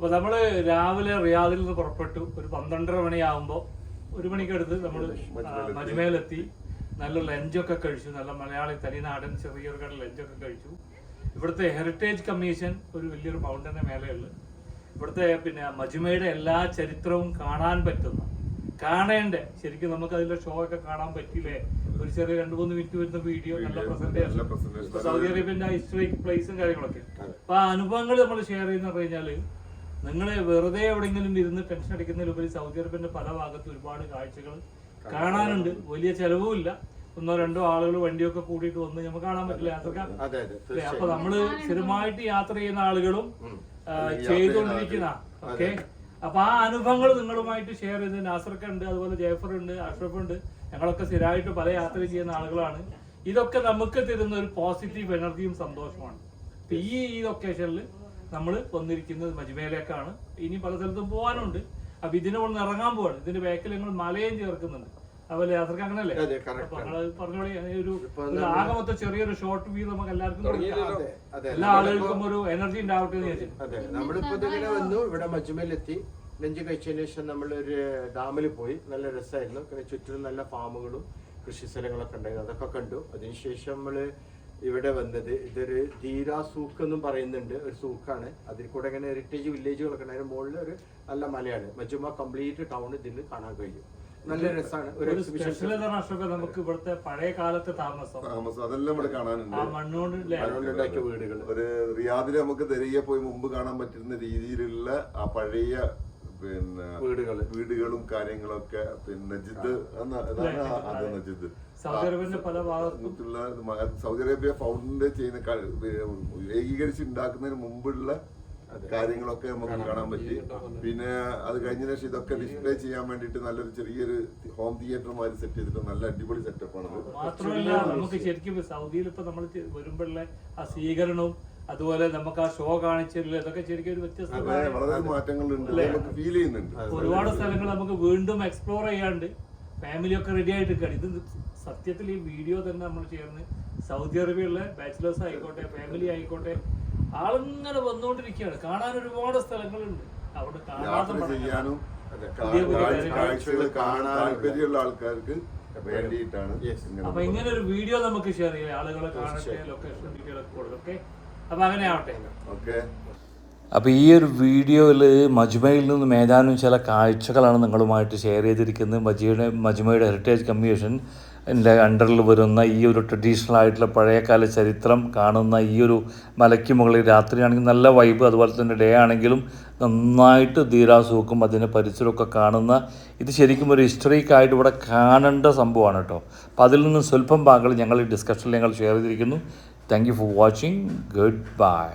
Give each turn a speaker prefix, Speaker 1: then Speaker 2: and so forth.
Speaker 1: അപ്പോൾ നമ്മൾ രാവിലെ റിയാദിൽ നിന്ന് പുറപ്പെട്ടു. ഒരു 12:30 മണിയാകുമ്പോൾ 1 മണിക്കടുത്ത് നമ്മൾ മജ്മയിലെത്തി. നല്ല ലഞ്ചൊക്കെ കഴിച്ചു. നല്ല മലയാളി തനിനാടൻ ചെറിയൊരു കട ലഞ്ചൊക്കെ കഴിച്ചു. ഇവിടുത്തെ ഹെറിറ്റേജ് കമ്മീഷൻ ഒരു വലിയൊരു മൗണ്ടന്റെ മേലെയുള്ളത്. ഇവിടുത്തെ പിന്നെ മജ്മയുടെ എല്ലാ ചരിത്രവും കാണാൻ പറ്റുന്ന കാണേണ്ട, ശരിക്കും നമുക്ക് അതിന്റെ ഷോ ഒക്കെ കാണാൻ പറ്റില്ലേ, ഒരു ചെറിയ 2-3 മിനിറ്റ് വരുന്ന വീഡിയോ, നല്ല പ്രസന്റേഷൻ, സൗദി അറേബ്യന്റെ ഹിസ്റ്ററിക് പ്ലേസും കാര്യങ്ങളൊക്കെ. അപ്പൊ ആ അനുഭവങ്ങൾ നമ്മൾ ഷെയർ ചെയ്യുന്ന പറഞ്ഞാല് നിങ്ങളെ വെറുതെ എവിടെയെങ്കിലും ഇരുന്ന് ടെൻഷൻ അടിക്കുന്നതിലുപരി സൗദി അറേബ്യന്റെ പല ഭാഗത്തും ഒരുപാട് കാഴ്ചകൾ കാണാനുണ്ട്. വലിയ ചെലവും ഇല്ല. 1-2 ആളുകൾ വണ്ടിയൊക്കെ കൂടിയിട്ട് വന്ന് നമുക്ക് കാണാൻ പറ്റില്ല യാത്രക്കാർ. അപ്പൊ നമ്മള് സ്ഥിരമായിട്ട് യാത്ര ചെയ്യുന്ന ആളുകളും ചെയ്തുകൊണ്ടിരിക്കുന്ന ഓക്കെ. അപ്പൊ ആ അനുഭവങ്ങൾ നിങ്ങളുമായിട്ട് ഷെയർ ചെയ്ത് നാസർക്ക് ഉണ്ട്, അതുപോലെ ജയഫർ ഉണ്ട്, അഷ്റഫ് ഉണ്ട്. ഞങ്ങളൊക്കെ സ്ഥിരമായിട്ട് പല യാത്ര ചെയ്യുന്ന ആളുകളാണ്. ഇതൊക്കെ നമുക്ക് തരുന്ന ഒരു പോസിറ്റീവ് എനർജിയും സന്തോഷമാണ്. അപ്പൊ ഈ ഒക്കേഷനിൽ നമ്മൾ വന്നിരിക്കുന്നത് മജ്മയിലേക്കാണ്. ഇനി പല സ്ഥലത്തും പോകാനുണ്ട്. അപ്പൊ ഇതിനെ ഒന്ന് ഇറങ്ങാൻ പോവാണ്. ഇതിന്റെ ബാക്കിൽ ഞങ്ങൾ മലയും ചേർക്കുന്നുണ്ട്. അതുപോലെ യാത്രക്ക് അങ്ങനല്ലേ? അപ്പൊ ഞങ്ങൾ പറഞ്ഞോളി, ഒരു ആകെ മൊത്തം ചെറിയൊരു ഷോർട്ട് വ്യൂ നമുക്ക് എല്ലാവർക്കും എല്ലാ ആളുകൾക്കും ഒരു എനർജി ഉണ്ടാവട്ടെ എന്ന് വിചാരിച്ചു.
Speaker 2: അതെ, നമ്മളിപ്പോ ഇതിങ്ങനെ വന്നു. ഇവിടെ മജ്മയിലെത്തി. ലഞ്ച് കഴിച്ചതിന് ശേഷം നമ്മളൊരു ഡാമിൽ പോയി. നല്ല രസമായിരുന്നു. പിന്നെ ചുറ്റിലും നല്ല ഫാമുകളും കൃഷി സ്ഥലങ്ങളൊക്കെ ഉണ്ടായിരുന്നു. അതൊക്കെ കണ്ടു. അതിനുശേഷം നമ്മള് ഇവിടെ വന്നത് ഇതൊരു ധീര സൂക്ക് എന്നും പറയുന്നുണ്ട്. ഒരു സൂക്കാണ്. അതിൽ കൂടെ ഇങ്ങനെ ഹെറിറ്റേജ് വില്ലേജുകളൊക്കെ ഉണ്ട്. അതിന് മുകളിൽ ഒരു നല്ല മലയാണ്. മജ്മ കംപ്ലീറ്റ് ടൗൺ ഇതിൽ കാണാൻ കഴിയും. നല്ല രസമാണ്. ഒരു സ്പെഷ്യൽ
Speaker 1: നമുക്ക് ഇവിടുത്തെ പഴയ കാലത്തെ താമസം
Speaker 3: അതെല്ലാം ഇവിടെ കാണാനുണ്ട്.
Speaker 2: മണ്ണുകൊണ്ടുണ്ടാക്കിയ വീടുകൾ.
Speaker 3: ഒരു റിയാദില് നമുക്ക് തിരികെ പോയി മുമ്പ് കാണാൻ പറ്റുന്ന രീതിയിലുള്ള ആ പഴയ പിന്നെ വീടുകളും കാര്യങ്ങളൊക്കെ. പിന്നെ നജിദ് നജിദ്
Speaker 1: സൗദി അറേബ്യന്റെ പല ഭാഗത്തുള്ള
Speaker 3: സൗദി അറേബ്യ ഫൗണ്ട് ചെയ്യുന്ന ഏകീകരിച്ച് ഉണ്ടാക്കുന്നതിന് മുമ്പുള്ള കാര്യങ്ങളൊക്കെ നമുക്ക് കാണാൻ പറ്റി. പിന്നെ അത് കഴിഞ്ഞ ശേഷം ഇതൊക്കെ ഡിസ്പ്ലേ ചെയ്യാൻ വേണ്ടിട്ട് നല്ലൊരു ചെറിയൊരു ഹോം തിയേറ്റർ മാതിരി സെറ്റ് ചെയ്തിട്ട് നല്ല അടിപൊളി സെറ്റപ്പ് ആണ്.
Speaker 1: മാത്രമല്ല നമുക്ക് ശരിക്കും സൗദിയിൽ ഇപ്പൊ നമ്മൾ വരുമ്പോഴുള്ള ആ സ്വീകരണവും അതുപോലെ നമുക്ക് ആ ഷോ കാണിച്ചില്ല, ഇതൊക്കെ ശരിക്കും ഒരു വ്യത്യസ്തമായ
Speaker 3: വളരെ മാറ്റങ്ങളുണ്ട്, നമുക്ക് ഫീൽ ചെയ്യുന്നുണ്ട്.
Speaker 1: ഒരുപാട് സ്ഥലങ്ങൾ നമുക്ക് വീണ്ടും എക്സ്പ്ലോർ ചെയ്യാണ്ട് ഫാമിലി ഒക്കെ റെഡി ആയിട്ട് നിൽക്കുകയാണ്. ഇത് സത്യത്തിൽ ഈ വീഡിയോ തന്നെ നമ്മൾ ചേർന്ന് സൗദി അറേബ്യയിലെ ബാച്ചിലേഴ്സ് ആയിക്കോട്ടെ, ഫാമിലി ആയിക്കോട്ടെ, ആളിങ്ങനെ വന്നുകൊണ്ടിരിക്കുകയാണ്. കാണാൻ ഒരുപാട് സ്ഥലങ്ങളുണ്ട്. അവിടെ
Speaker 3: ചെയ്യാനും താല്പര്യമുള്ള ആൾക്കാർക്ക് വേണ്ടിയിട്ടാണ്.
Speaker 1: അപ്പൊ ഇങ്ങനെ ഒരു വീഡിയോ നമുക്ക് ഷെയർ ചെയ്യാം. ആളുകളെ കാണട്ടെ, ലൊക്കേഷൻ ഡീറ്റെയിൽ ഒക്കെ കൊടുക്കും. ഓക്കെ, അപ്പൊ അങ്ങനെ ആവട്ടെ.
Speaker 3: ഓക്കെ.
Speaker 4: അപ്പോൾ ഈ ഒരു വീഡിയോയിൽ മജ്മയിൽ നിന്നും ഏതാനും ചില കാഴ്ചകളാണ് നിങ്ങളുമായിട്ട് ഷെയർ ചെയ്തിരിക്കുന്നത്. മജ്മയുടെ ഹെറിറ്റേജ് കമ്മീഷൻ എൻ്റെ അണ്ടറിൽ വരുന്ന ഈ ഒരു ട്രഡീഷണൽ ആയിട്ടുള്ള പഴയകാല ചരിത്രം കാണുന്ന ഈ ഒരു മലയ്ക്ക് മുകളിൽ രാത്രിയാണെങ്കിൽ നല്ല വൈബ്, അതുപോലെ തന്നെ ഡേ ആണെങ്കിലും നന്നായിട്ട് ധീരാസൂക്കും അതിൻ്റെ പരിസരമൊക്കെ കാണുന്ന ഇത് ശരിക്കും ഒരു ഹിസ്റ്ററിക്കായിട്ട് ഇവിടെ കാണേണ്ട സംഭവമാണ് കേട്ടോ. അപ്പോൾ അതിൽ നിന്ന് സ്വല്പം ഭാഗങ്ങൾ ഞങ്ങൾ ഈ ഡിസ്കഷനിൽ ഞങ്ങൾ ഷെയർ ചെയ്തിരിക്കുന്നു. Thank you for watching. Good bye.